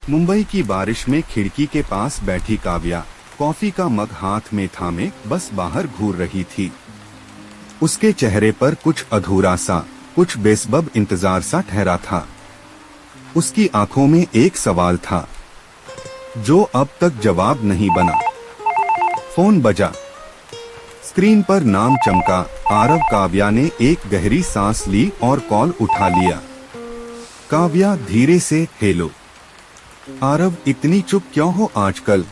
मुंबई की बारिश में खिड़की के पास बैठी काव्या कॉफी का मग हाथ में थामे बस बाहर घूर रही थी। उसके चेहरे पर कुछ अधूरा सा, कुछ बेसब्ब इंतजार सा ठहरा था। उसकी आंखों में एक सवाल था जो अब तक जवाब नहीं बना। फोन बजा। स्क्रीन पर नाम चमका। आरव। काव्या ने एक गहरी सांस ली और कॉल उठा लिया। काव्या धीरे से, हेलो। आरव, इतनी चुप क्यों हो आजकल?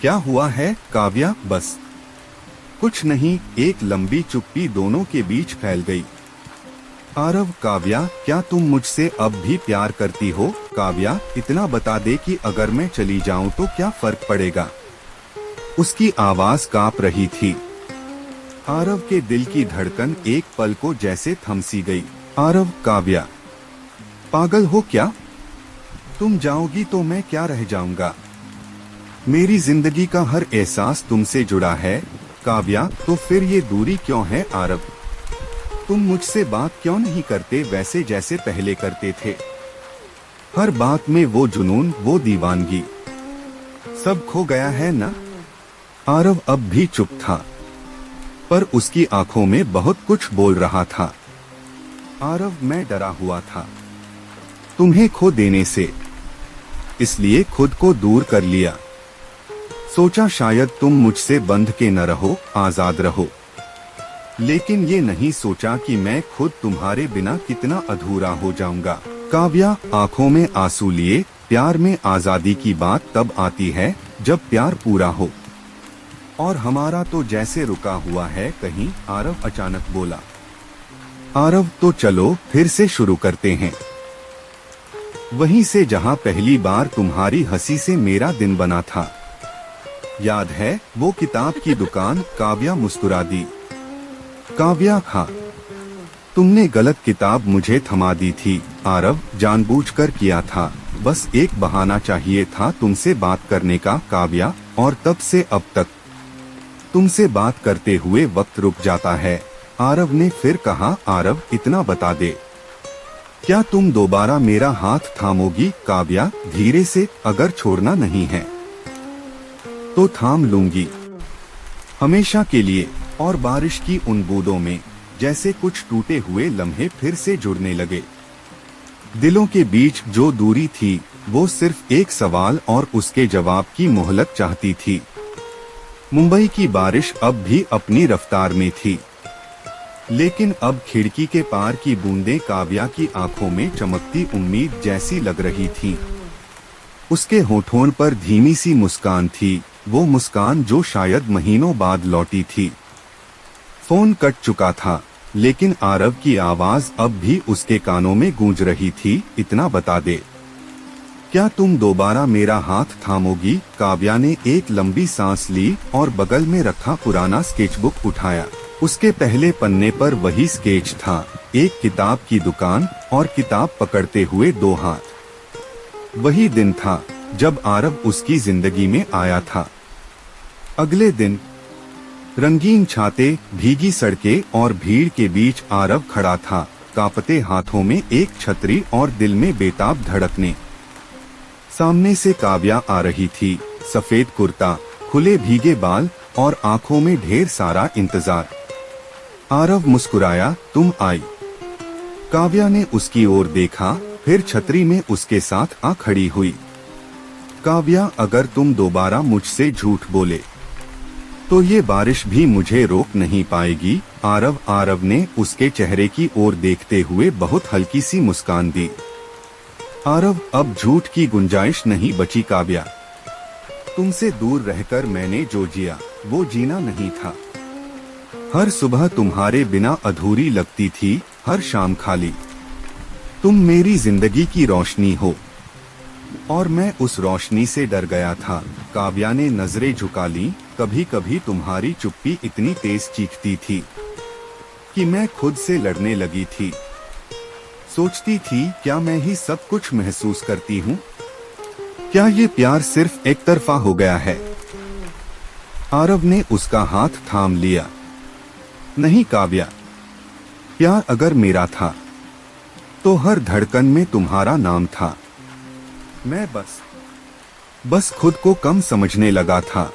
क्या हुआ है काव्या? बस कुछ नहीं। एक लंबी चुप्पी दोनों के बीच फैल गई। आरव। काव्या, क्या तुम मुझसे अब भी प्यार करती हो? काव्या, इतना बता दे कि अगर मैं चली जाऊं तो क्या फर्क पड़ेगा? उसकी आवाज कांप रही थी। आरव के दिल की धड़कन एक पल को जैसे थमसी गई। आरव। काव्या, पागल हो क्या? तुम जाओगी तो मैं क्या रह जाऊंगा? मेरी जिंदगी का हर एहसास तुमसे जुड़ा है। काव्या, तो फिर ये दूरी क्यों है? आरव, तुम मुझसे बात क्यों नहीं करते वैसे जैसे पहले करते थे? हर बात में वो जुनून, वो दीवानगी, सब खो गया है ना? आरव अब भी चुप था, पर उसकी आंखों में बहुत कुछ बोल रहा था। आरव, मैं डरा हुआ था तुम्हें खो देने से, इसलिए खुद को दूर कर लिया। सोचा शायद तुम मुझसे बंध के न रहो, आजाद रहो। लेकिन ये नहीं सोचा कि मैं खुद तुम्हारे बिना कितना अधूरा हो जाऊंगा। काव्या आंखों में आंसू लिए। प्यार में आजादी की बात तब आती है जब प्यार पूरा हो, और हमारा तो जैसे रुका हुआ है कहीं। आरव अचानक बोला। आरव, तो चलो फिर से शुरू करते हैं, वहीं से जहां पहली बार तुम्हारी हंसी से मेरा दिन बना था। याद है वो किताब की दुकान? काव्या मुस्कुरा दी। काव्या, हाँ, तुमने गलत किताब मुझे थमा दी थी। आरव, जानबूझकर किया था, बस एक बहाना चाहिए था तुमसे बात करने का। काव्या, और तब से अब तक तुमसे बात करते हुए वक्त रुक जाता है। आरव ने फिर कहा। आरव, इतना बता दे, क्या तुम दोबारा मेरा हाथ थामोगी? काव्या धीरे से, अगर छोड़ना नहीं है तो थाम लूंगी, हमेशा के लिए। और बारिश की उन बूंदों में जैसे कुछ टूटे हुए लम्हे फिर से जुड़ने लगे। दिलों के बीच जो दूरी थी वो सिर्फ एक सवाल और उसके जवाब की मोहलत चाहती थी। मुंबई की बारिश अब भी अपनी रफ्तार में थी, लेकिन अब खिड़की के पार की बूंदें काव्या की आंखों में चमकती उम्मीद जैसी लग रही थीं। उसके होठों पर धीमी सी मुस्कान थी, वो मुस्कान जो शायद महीनों बाद लौटी थी। फोन कट चुका था, लेकिन आरव की आवाज अब भी उसके कानों में गूंज रही थी। इतना बता दे, क्या तुम दोबारा मेरा हाथ थामोगी? काव्या ने एक लंबी सांस ली और बगल में रखा पुराना स्केचबुक उठाया। उसके पहले पन्ने पर वही स्केच था, एक किताब की दुकान और किताब पकड़ते हुए दो हाथ। वही दिन था जब आरव उसकी जिंदगी में आया था। अगले दिन रंगीन छाते, भीगी सड़कें और भीड़ के बीच आरव खड़ा था, कांपते हाथों में एक छतरी और दिल में बेताब धड़कने। सामने से काव्या आ रही थी, सफेद कुर्ता, खुले भीगे बाल और आंखों में ढेर सारा इंतजार। आरव मुस्कुराया। तुम आई? काव्या ने उसकी ओर देखा, फिर छतरी में उसके साथ आ खड़ी हुई। काव्या, अगर तुम दोबारा मुझसे झूठ बोले तो ये बारिश भी मुझे रोक नहीं पाएगी। आरव ने उसके चेहरे की ओर देखते हुए बहुत हल्की सी मुस्कान दी। आरव, अब झूठ की गुंजाइश नहीं बची काव्या। तुमसे दूर रहकर मैंने जो जिया वो जीना नहीं था। हर सुबह तुम्हारे बिना अधूरी लगती थी, हर शाम खाली। तुम मेरी जिंदगी की रोशनी हो, और मैं उस रोशनी से डर गया था। काव्या ने नजरें झुका ली। कभी कभी तुम्हारी चुप्पी इतनी तेज चीखती थी कि मैं खुद से लड़ने लगी थी। सोचती थी, क्या मैं ही सब कुछ महसूस करती हूँ? क्या ये प्यार सिर्फ एक तरफा हो गया है? आरव ने उसका हाथ थाम लिया। नहीं काव्या, प्यार अगर मेरा था तो हर धड़कन में तुम्हारा नाम था। मैं बस खुद को कम समझने लगा था।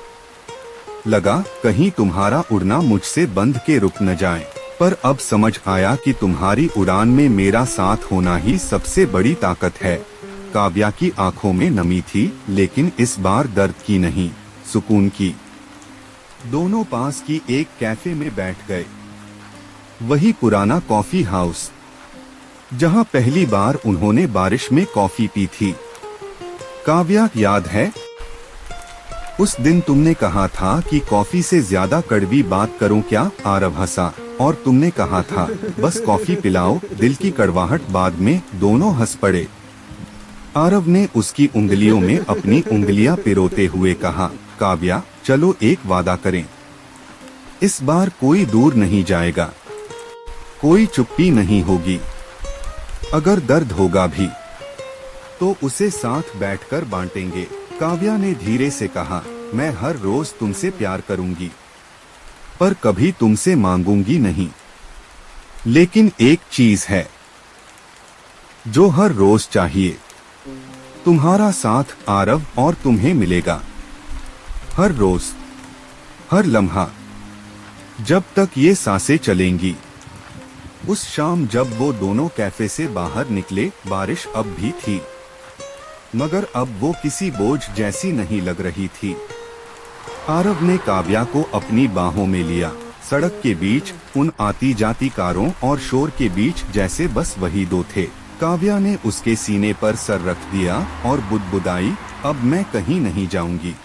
लगा कहीं तुम्हारा उड़ना मुझसे बंध के रुक न जाए, पर अब समझ आया कि तुम्हारी उड़ान में मेरा साथ होना ही सबसे बड़ी ताकत है। काव्या की आंखों में नमी थी, लेकिन इस बार दर्द की नहीं, सुकून की। दोनों पास की एक कैफे में बैठ गए। वही पुराना कॉफी हाउस जहां पहली बार उन्होंने बारिश में कॉफी पी थी। काव्या, याद है उस दिन तुमने कहा था कि कॉफी से ज्यादा कड़वी बात करूं क्या? आरव हंसा और तुमने कहा था बस कॉफी पिलाओ, दिल की कड़वाहट। बाद में दोनों हंस पड़े। आरव ने उसकी उंगलियों में अपनी उंगलियां पिरोते हुए कहा, काव्या चलो एक वादा करें, इस बार कोई दूर नहीं जाएगा, कोई चुप्पी नहीं होगी, अगर दर्द होगा भी तो उसे साथ बैठकर बांटेंगे। काव्या ने धीरे से कहा, मैं हर रोज तुमसे प्यार करूंगी, पर कभी तुमसे मांगूंगी नहीं। लेकिन एक चीज है जो हर रोज चाहिए, तुम्हारा साथ आरव, और तुम्हें मिलेगा हर रोज, हर लम्हा, जब तक ये सांसें चलेंगी। उस शाम जब वो दोनों कैफे से बाहर निकले, बारिश अब भी थी, मगर अब वो किसी बोझ जैसी नहीं लग रही थी। आरव ने काव्या को अपनी बाहों में लिया। सड़क के बीच उन आती जाती कारों और शोर के बीच जैसे बस वही दो थे। काव्या ने उसके सीने पर सर रख दिया और बुदबुदाई, अब मैं कहीं नहीं जाऊंगी।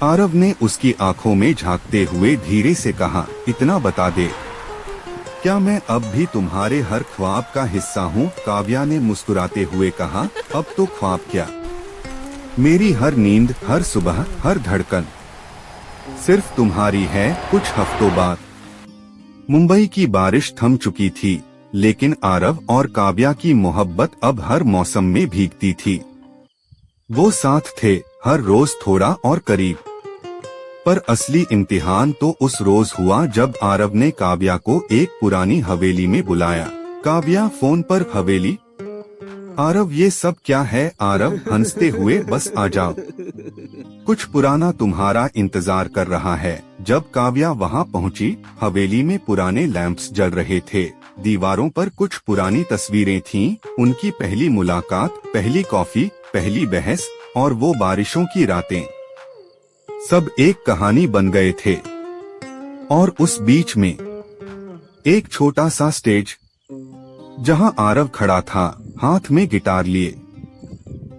आरव ने उसकी आंखों में झांकते हुए धीरे से कहा, इतना बता दे, क्या मैं अब भी तुम्हारे हर ख्वाब का हिस्सा हूँ? काव्या ने मुस्कुराते हुए कहा, अब तो ख्वाब क्या, मेरी हर नींद, हर सुबह, हर धड़कन सिर्फ तुम्हारी है। कुछ हफ्तों बाद मुंबई की बारिश थम चुकी थी, लेकिन आरव और काव्या की मोहब्बत अब हर मौसम में भीगती थी। वो साथ थे, हर रोज थोड़ा और करीब। पर असली इम्तिहान तो उस रोज हुआ जब आरव ने काव्या को एक पुरानी हवेली में बुलाया। काव्या फोन पर, हवेली? आरव, ये सब क्या है? आरव हंसते हुए, बस आ जाओ, कुछ पुराना तुम्हारा इंतजार कर रहा है। जब काव्या वहाँ पहुँची, हवेली में पुराने लैंप्स जल रहे थे। दीवारों पर कुछ पुरानी तस्वीरें थीं, उनकी पहली मुलाकात, पहली कॉफी, पहली बहस और वो बारिशों की रातें, सब एक कहानी बन गए थे। और उस बीच में एक छोटा सा स्टेज, जहां आरव खड़ा था, हाथ में गिटार लिए।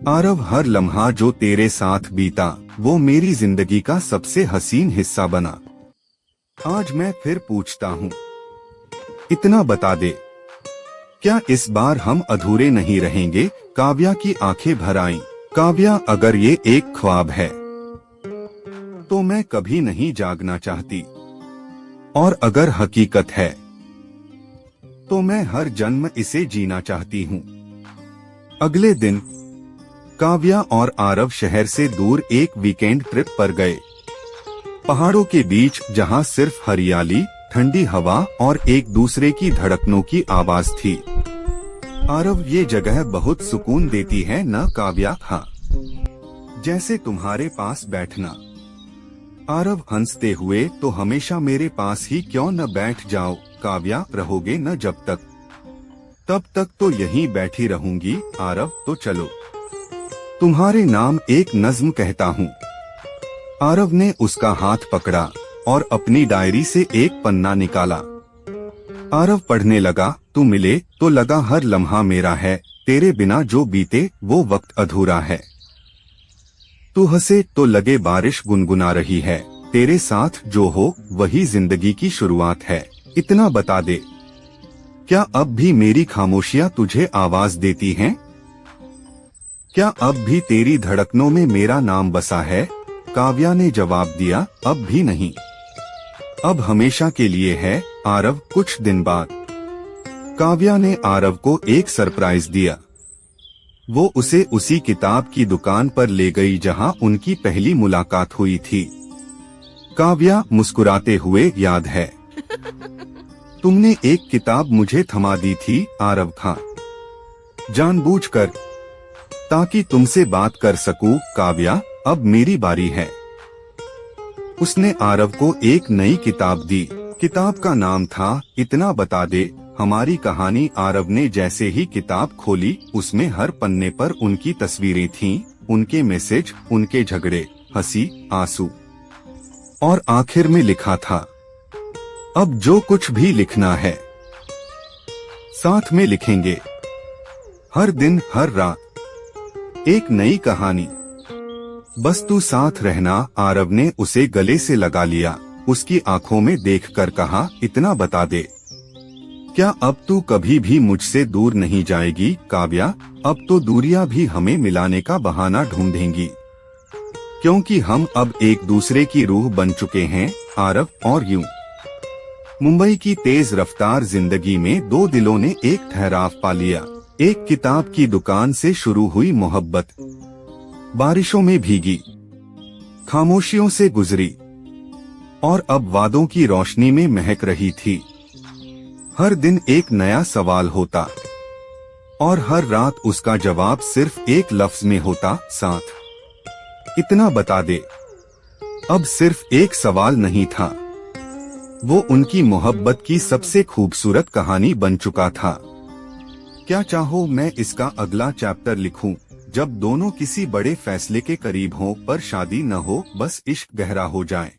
आरव, हर लम्हा जो तेरे साथ बीता वो मेरी जिंदगी का सबसे हसीन हिस्सा बना। आज मैं फिर पूछता हूँ, इतना बता दे, क्या इस बार हम अधूरे नहीं रहेंगे? काव्या की आंखें भर आईं। काव्या, अगर ये एक ख्वाब है तो मैं कभी नहीं जागना चाहती, और अगर हकीकत है तो मैं हर जन्म इसे जीना चाहती हूँ। अगले दिन काव्या और आरव शहर से दूर एक वीकेंड ट्रिप पर गए। पहाड़ों के बीच, जहाँ सिर्फ हरियाली, ठंडी हवा और एक दूसरे की धड़कनों की आवाज थी। आरव, ये जगह बहुत सुकून देती है न? काव्या, हाँ, जैसे तुम्हारे पास बैठना। आरव हंसते हुए, तो हमेशा मेरे पास ही क्यों न बैठ जाओ? काव्या, रहोगे न जब तक? तब तक तो यहीं बैठी रहूंगी। आरव, तो चलो, तुम्हारे नाम एक नज्म कहता हूँ। आरव ने उसका हाथ पकड़ा और अपनी डायरी से एक पन्ना निकाला। आरव पढ़ने लगा, तू मिले तो लगा हर लम्हा मेरा है, तेरे बिना जो बीते वो वक्त अधूरा है। तू हंसे तो लगे बारिश गुनगुना रही है, तेरे साथ जो हो वही जिंदगी की शुरुआत है। इतना बता दे, क्या अब भी मेरी खामोशियां तुझे आवाज देती हैं? क्या अब भी तेरी धड़कनों में मेरा नाम बसा है? काव्या ने जवाब दिया, अब भी नहीं, अब हमेशा के लिए है। आरव, कुछ दिन बाद काव्या ने आरव को एक सरप्राइज दिया। वो उसे उसी किताब की दुकान पर ले गई जहां उनकी पहली मुलाकात हुई थी। काव्या मुस्कुराते हुए, याद है, तुमने एक किताब मुझे थमा दी थी। आरव, खां, जानबूझकर, ताकि तुमसे बात कर सकूं। काव्या, अब मेरी बारी है। उसने आरव को एक नई किताब दी। किताब का नाम था इतना बता दे हमारी कहानी। आरव ने जैसे ही किताब खोली, उसमें हर पन्ने पर उनकी तस्वीरें थीं, उनके मैसेज, उनके झगड़े, हंसी, आंसू, और आखिर में लिखा था, अब जो कुछ भी लिखना है साथ में लिखेंगे, हर दिन हर रात एक नई कहानी, बस तू साथ रहना। आरव ने उसे गले से लगा लिया, उसकी आंखों में देखकर कहा, इतना बता दे, क्या अब तू कभी भी मुझसे दूर नहीं जाएगी? काव्या, अब तो दूरियां भी हमें मिलाने का बहाना ढूंढेंगी, क्योंकि हम अब एक दूसरे की रूह बन चुके हैं। आरव और यूं। मुंबई की तेज रफ्तार जिंदगी में दो दिलों ने एक ठहराव पा लिया। एक किताब की दुकान से शुरू हुई मोहब्बत, बारिशों में भीगी, खामोशियों से गुजरी, और अब वादों की रोशनी में महक रही थी। हर दिन एक नया सवाल होता, और हर रात उसका जवाब सिर्फ एक लफ्ज में होता, साथ। इतना बता दे। अब सिर्फ एक सवाल नहीं था, वो उनकी मोहब्बत की सबसे खूबसूरत कहानी बन चुका था। क्या चाहो मैं इसका अगला चैप्टर लिखूं, जब दोनों किसी बड़े फैसले के करीब हों, पर शादी न हो, बस इश्क गहरा हो जाए।